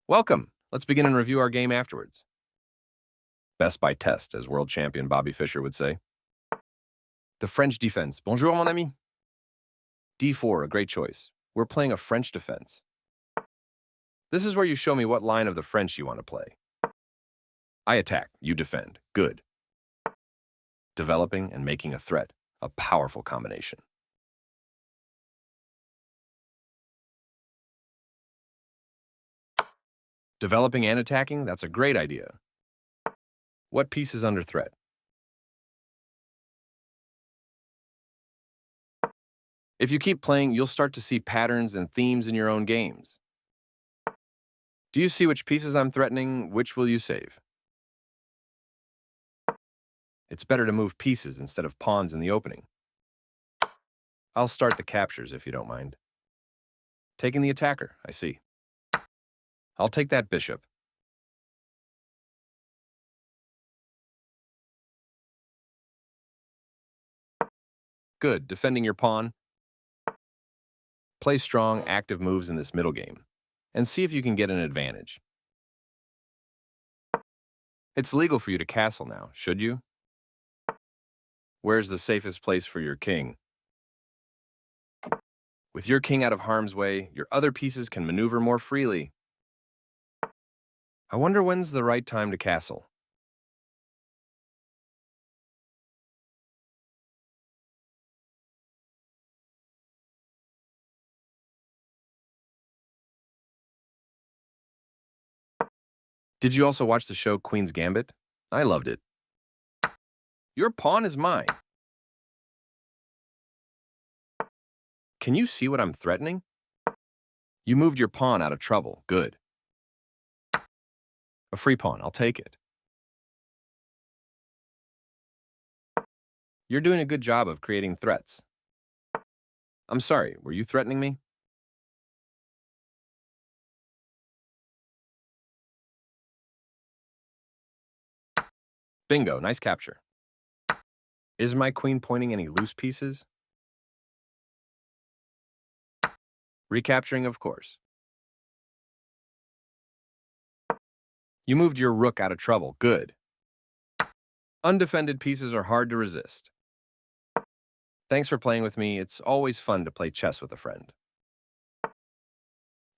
Welcome. Let's begin and review our game afterwards. Best by test, as world champion Bobby Fischer would say. The French defense. Bonjour, mon ami. D4, a great choice. We're playing a French defense. This is where you show me what line of the French you want to play. I attack, you defend. Good. Developing and making a threat. A powerful combination. Developing and attacking, that's a great idea. What piece is under threat? If you keep playing, you'll start to see patterns and themes in your own games. Do you see which pieces I'm threatening? Which will you save? It's better to move pieces instead of pawns in the opening. I'll start the captures if you don't mind. Taking the attacker, I see. I'll take that bishop. Good, defending your pawn. Play strong, active moves in this middle game, and see if you can get an advantage. It's legal for you to castle now, should you? Where's the safest place for your king? With your king out of harm's way, your other pieces can maneuver more freely. I wonder when's the right time to castle. Did you also watch the show Queen's Gambit? I loved it. Your pawn is mine. Can you see what I'm threatening? You moved your pawn out of trouble. Good. A free pawn. I'll take it. You're doing a good job of creating threats. I'm sorry, were you threatening me? Bingo, nice capture. Is my queen pointing any loose pieces? Recapturing, of course. You moved your rook out of trouble. Good. Undefended pieces are hard to resist. Thanks for playing with me. It's always fun to play chess with a friend.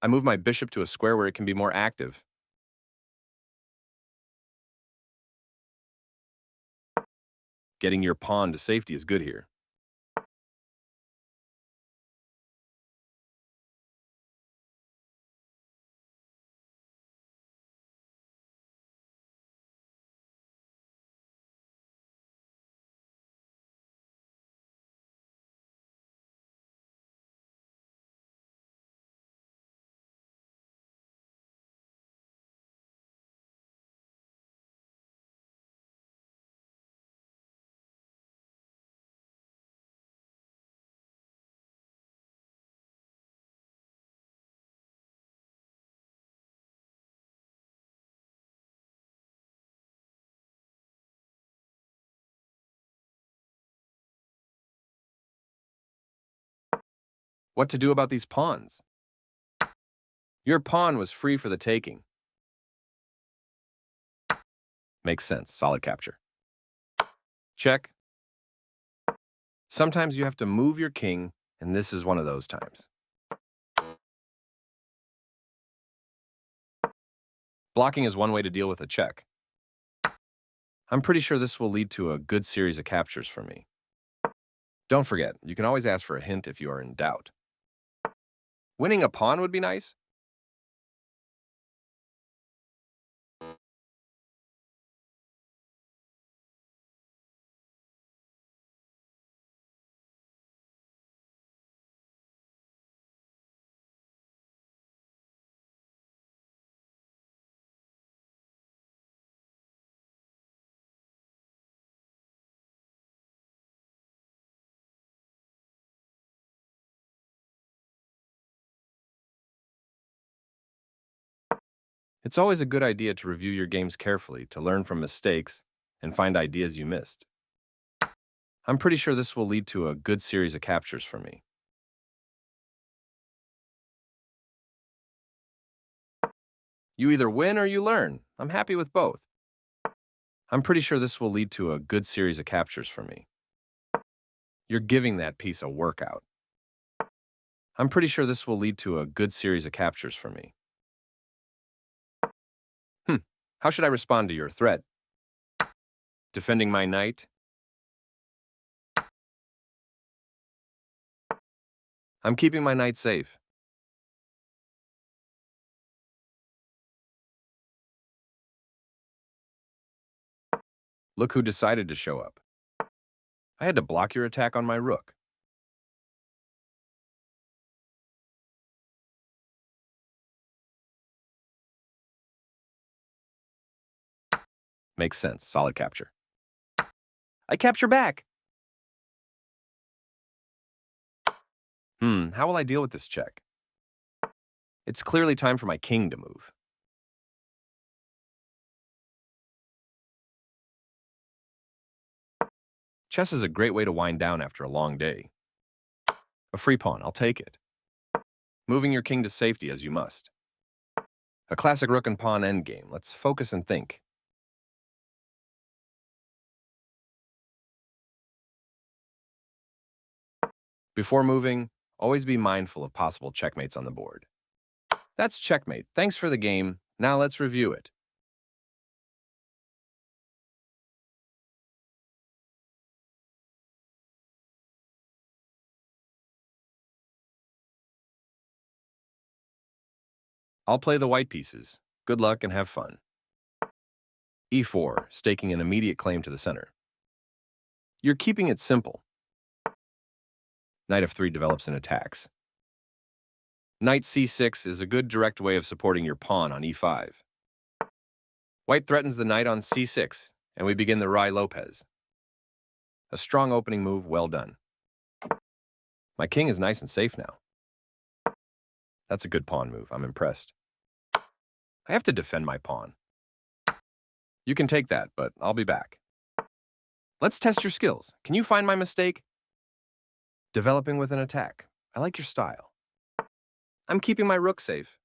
I move my bishop to a square where it can be more active. Getting your pawn to safety is good here. What to do about these pawns? Your pawn was free for the taking. Makes sense. Solid capture. Check. Sometimes you have to move your king, and this is one of those times. Blocking is one way to deal with a check. I'm pretty sure this will lead to a good series of captures for me. Don't forget, you can always ask for a hint if you are in doubt. Winning a pawn would be nice. It's always a good idea to review your games carefully to learn from mistakes and find ideas you missed. I'm pretty sure this will lead to a good series of captures for me. You either win or you learn. I'm happy with both. I'm pretty sure this will lead to a good series of captures for me. You're giving that piece a workout. I'm pretty sure this will lead to a good series of captures for me. How should I respond to your threat? Defending my knight? I'm keeping my knight safe. Look who decided to show up. I had to block your attack on my rook. Makes sense. Solid capture. I capture back. How will I deal with this check? It's clearly time for my king to move. Chess is a great way to wind down after a long day. A free pawn, I'll take it. Moving your king to safety as you must. A classic rook and pawn endgame. Let's focus and think. Before moving, always be mindful of possible checkmates on the board. That's checkmate. Thanks for the game. Now let's review it. I'll play the white pieces. Good luck and have fun. e4, staking an immediate claim to the center. You're keeping it simple. Knight f3 develops and attacks. Knight c6 is a good direct way of supporting your pawn on e5. White threatens the knight on c6, and we begin the Ruy Lopez. A strong opening move, well done. My king is nice and safe now. That's a good pawn move, I'm impressed. I have to defend my pawn. You can take that, but I'll be back. Let's test your skills. Can you find my mistake? Developing with an attack. I like your style. I'm keeping my rook safe.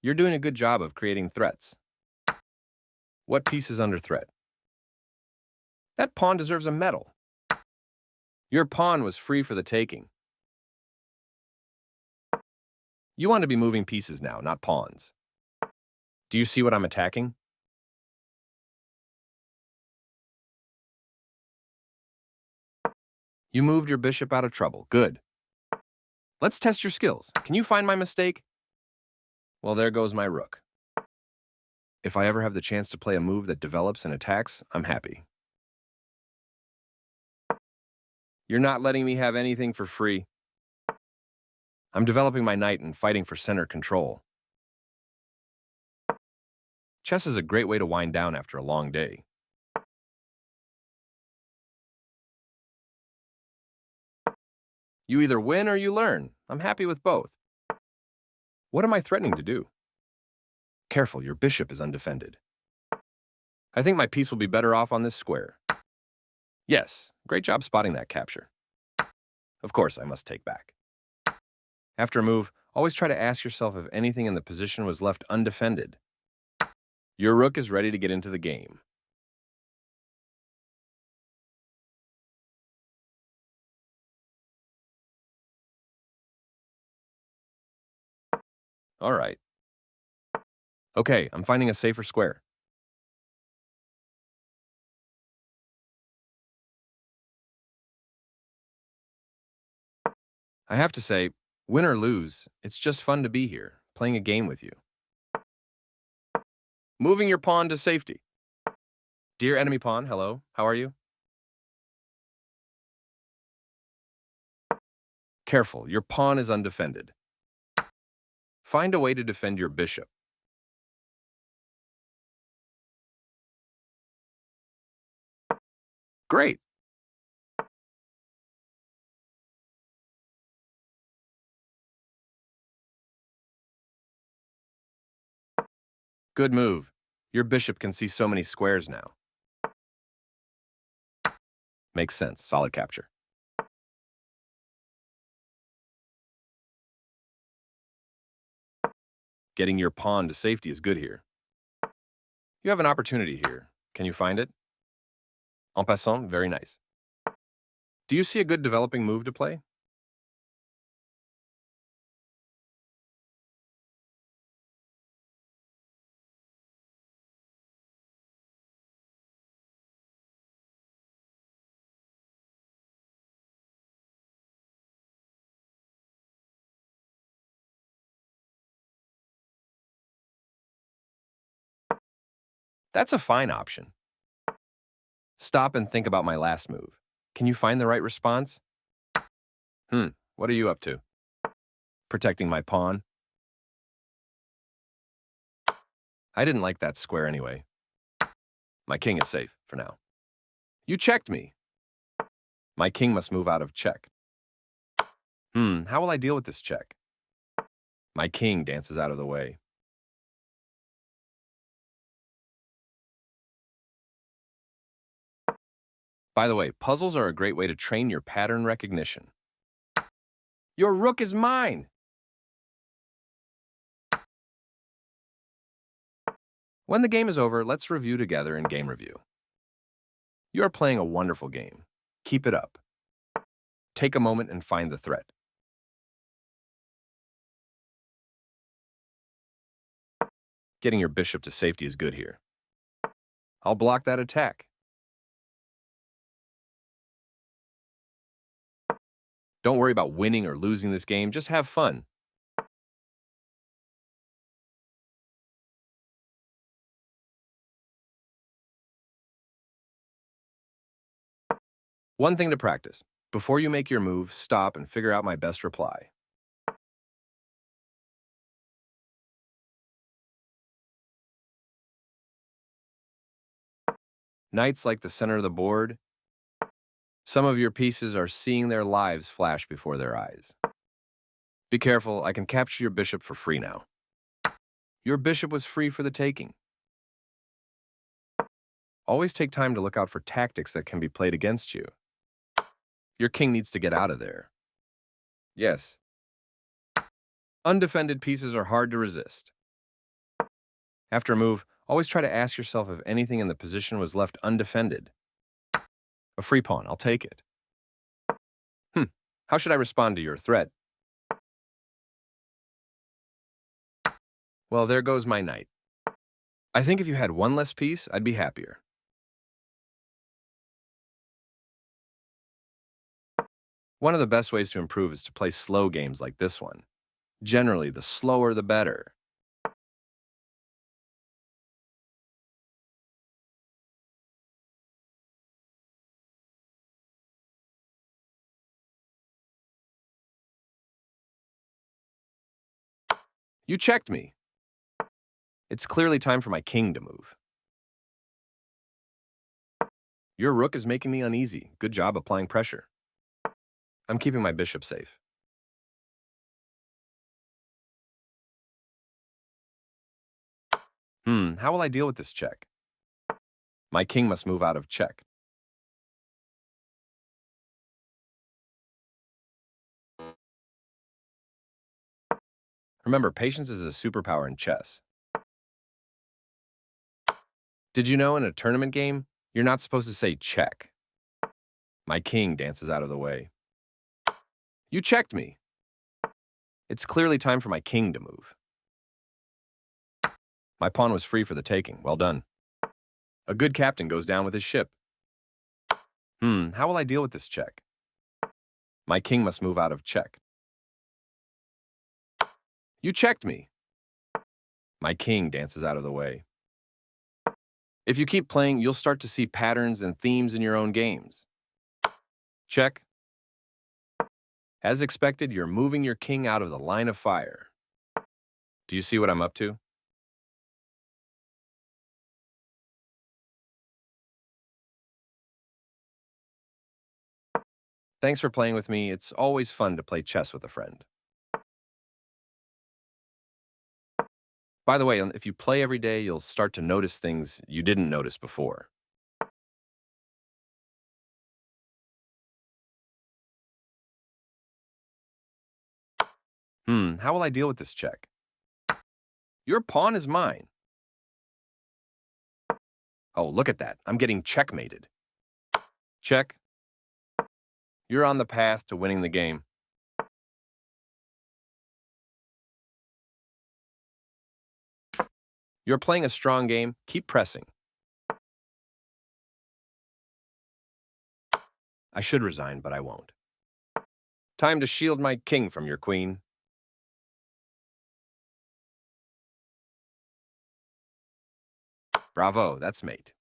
You're doing a good job of creating threats. What piece is under threat? That pawn deserves a medal. Your pawn was free for the taking. You want to be moving pieces now, not pawns. Do you see what I'm attacking? You moved your bishop out of trouble. Good. Let's test your skills. Can you find my mistake? Well, there goes my rook. If I ever have the chance to play a move that develops and attacks, I'm happy. You're not letting me have anything for free. I'm developing my knight and fighting for center control. Chess is a great way to wind down after a long day. You either win or you learn. I'm happy with both. What am I threatening to do? Careful, your bishop is undefended. I think my piece will be better off on this square. Yes, great job spotting that capture. Of course, I must take back. After a move, always try to ask yourself if anything in the position was left undefended. Your rook is ready to get into the game. All right. Okay, I'm finding a safer square. I have to say, win or lose, it's just fun to be here, playing a game with you. Moving your pawn to safety. Dear enemy pawn, hello, how are you? Careful, your pawn is undefended. Find a way to defend your bishop. Great. Good move. Your bishop can see so many squares now. Makes sense. Solid capture. Getting your pawn to safety is good here. You have an opportunity here. Can you find it? En passant, very nice. Do you see a good developing move to play? That's a fine option. Stop and think about my last move. Can you find the right response? What are you up to? Protecting my pawn? I didn't like that square anyway. My king is safe for now. You checked me. My king must move out of check. How will I deal with this check? My king dances out of the way. By the way, puzzles are a great way to train your pattern recognition. Your rook is mine! When the game is over, let's review together in game review. You are playing a wonderful game. Keep it up. Take a moment and find the threat. Getting your bishop to safety is good here. I'll block that attack. Don't worry about winning or losing this game, just have fun. One thing to practice. Before you make your move, stop and figure out my best reply. Knights like the center of the board. Some of your pieces are seeing their lives flash before their eyes. Be careful, I can capture your bishop for free now. Your bishop was free for the taking. Always take time to look out for tactics that can be played against you. Your king needs to get out of there. Yes. Undefended pieces are hard to resist. After a move, always try to ask yourself if anything in the position was left undefended. A free pawn, I'll take it. How should I respond to your threat? Well, there goes my knight. I think if you had one less piece, I'd be happier. One of the best ways to improve is to play slow games like this one. Generally, the slower the better. You checked me. It's clearly time for my king to move. Your rook is making me uneasy. Good job applying pressure. I'm keeping my bishop safe. How will I deal with this check? My king must move out of check. Remember, patience is a superpower in chess. Did you know in a tournament game, you're not supposed to say check? My king dances out of the way. You checked me. It's clearly time for my king to move. My pawn was free for the taking. Well done. A good captain goes down with his ship. How will I deal with this check? My king must move out of check. You checked me. My king dances out of the way. If you keep playing, you'll start to see patterns and themes in your own games. Check. As expected, you're moving your king out of the line of fire. Do you see what I'm up to? Thanks for playing with me. It's always fun to play chess with a friend. By the way, if you play every day, you'll start to notice things you didn't notice before. How will I deal with this check? Your pawn is mine. Oh, look at that. I'm getting checkmated. Check. You're on the path to winning the game. You're playing a strong game. Keep pressing. I should resign, but I won't. Time to shield my king from your queen. Bravo, that's mate.